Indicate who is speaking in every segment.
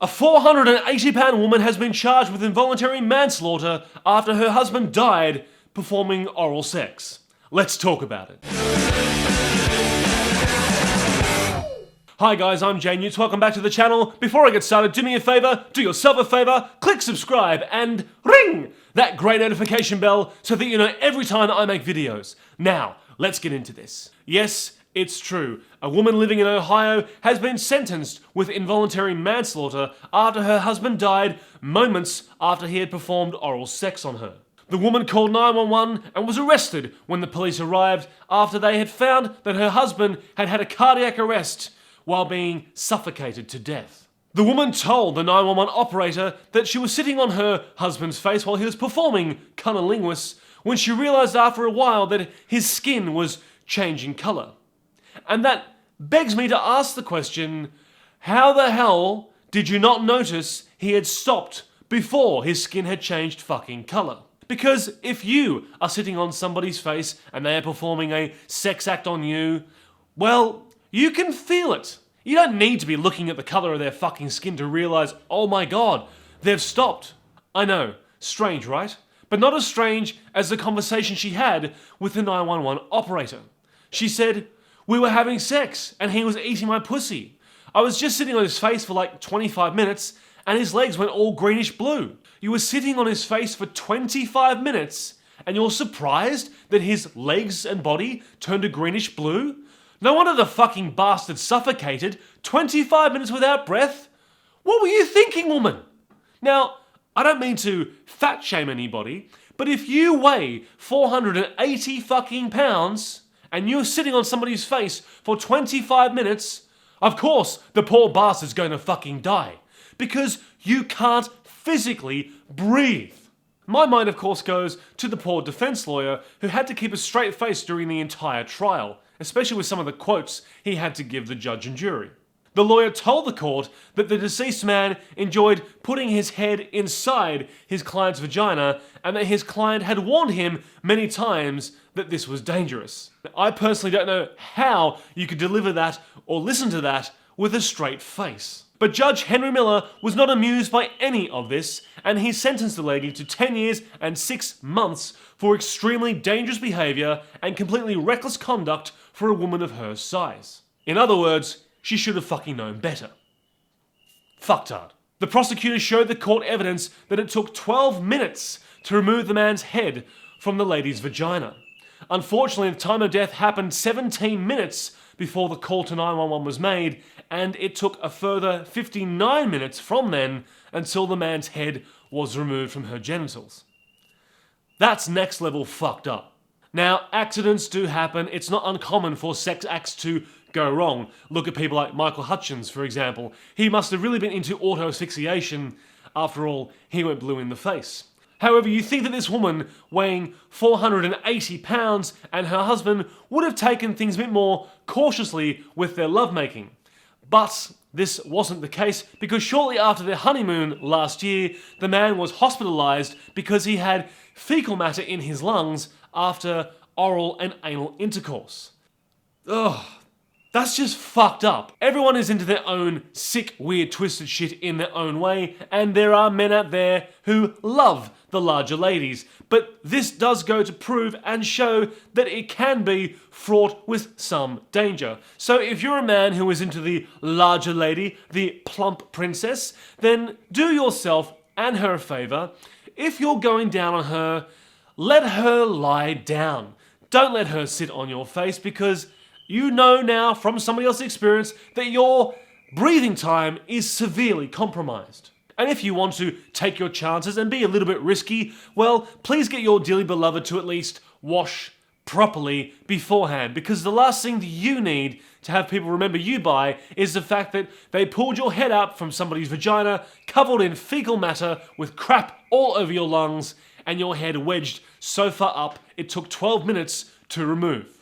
Speaker 1: A 480-pound woman has been charged with involuntary manslaughter after her husband died performing oral sex. Let's talk about it. Hi guys, I'm JNewtz, welcome back to the channel. Before I get started, do me a favour, do yourself a favour, click subscribe and ring that great notification bell so that you know every time I make videos. Now, let's get into this. Yes, it's true. A woman living in Ohio has been sentenced with involuntary manslaughter after her husband died moments after he had performed oral sex on her. The woman called 911 and was arrested when the police arrived after they had found that her husband had had a cardiac arrest while being suffocated to death. The woman told the 911 operator that she was sitting on her husband's face while he was performing cunnilingus when she realised after a while that his skin was changing colour. And that begs me to ask the question, how the hell did you not notice he had stopped before his skin had changed fucking colour? Because if you are sitting on somebody's face and they are performing a sex act on you, well, you can feel it. You don't need to be looking at the colour of their fucking skin to realise, oh my god, they've stopped. I know, strange, right? But not as strange as the conversation she had with the 911 operator. She said, "We were having sex and he was eating my pussy. I was just sitting on his face for like 25 minutes and his legs went all greenish blue." You were sitting on his face for 25 minutes and you're surprised that his legs and body turned a greenish blue? No wonder the fucking bastard suffocated 25 minutes without breath. What were you thinking, woman? Now, I don't mean to fat shame anybody, but if you weigh 480 fucking pounds and you're sitting on somebody's face for 25 minutes, of course the poor bastard's going to fucking die. Because you can't physically breathe. My mind, of course, goes to the poor defense lawyer who had to keep a straight face during the entire trial, especially with some of the quotes he had to give the judge and jury. The lawyer told the court that the deceased man enjoyed putting his head inside his client's vagina and that his client had warned him many times that this was dangerous. I personally don't know how you could deliver that or listen to that with a straight face. But Judge Henry Miller was not amused by any of this, and he sentenced the lady to 10 years and 6 months for extremely dangerous behaviour and completely reckless conduct for a woman of her size. In other words, she should have fucking known better. Fucktard. The prosecutor showed the court evidence that it took 12 minutes to remove the man's head from the lady's vagina. Unfortunately, the time of death happened 17 minutes before the call to 911 was made, and it took a further 59 minutes from then until the man's head was removed from her genitals. That's next level fucked up. Now, accidents do happen. It's not uncommon for sex acts to go wrong. Look at people like Michael Hutchins, for example. He must have really been into auto-asphyxiation. After all, he went blue in the face. However, you think that this woman weighing 480 pounds and her husband would have taken things a bit more cautiously with their lovemaking. But this wasn't the case because shortly after their honeymoon last year, the man was hospitalised because he had fecal matter in his lungs after oral and anal intercourse. Ugh. That's just fucked up. Everyone is into their own sick, weird, twisted shit in their own way, and there are men out there who love the larger ladies. But this does go to prove and show that it can be fraught with some danger. So if you're a man who is into the larger lady, the plump princess, then do yourself and her a favour. If you're going down on her, let her lie down. Don't let her sit on your face because you know now from somebody else's experience that your breathing time is severely compromised. And if you want to take your chances and be a little bit risky, well, please get your dearly beloved to at least wash properly beforehand, because the last thing that you need to have people remember you by is the fact that they pulled your head up from somebody's vagina, covered in fecal matter with crap all over your lungs, and your head wedged so far up it took 12 minutes to remove.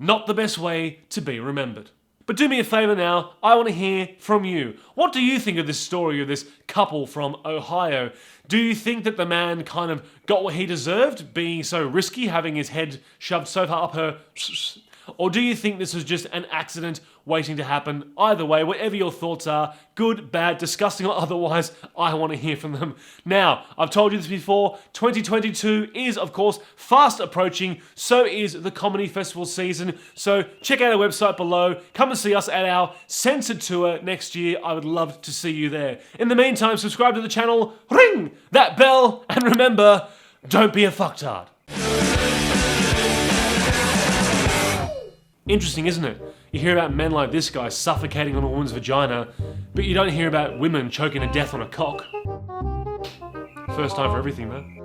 Speaker 1: Not the best way to be remembered. But do me a favour now, I want to hear from you. What do you think of this story of this couple from Ohio? Do you think that the man kind of got what he deserved, being so risky, having his head shoved so far up her, Or do you think this was just an accident waiting to happen? Either way, whatever your thoughts are, good, bad, disgusting or otherwise, I want to hear from them. Now, I've told you this before, 2022 is, of course, fast approaching, so is the comedy festival season, so check out our website below, come and see us at our Censored tour next year. I would love to see you there. In the meantime, subscribe to the channel, ring that bell, and remember, don't be a fucktard. Interesting, isn't it? You hear about men like this guy suffocating on a woman's vagina, but you don't hear about women choking to death on a cock. First time for everything, though.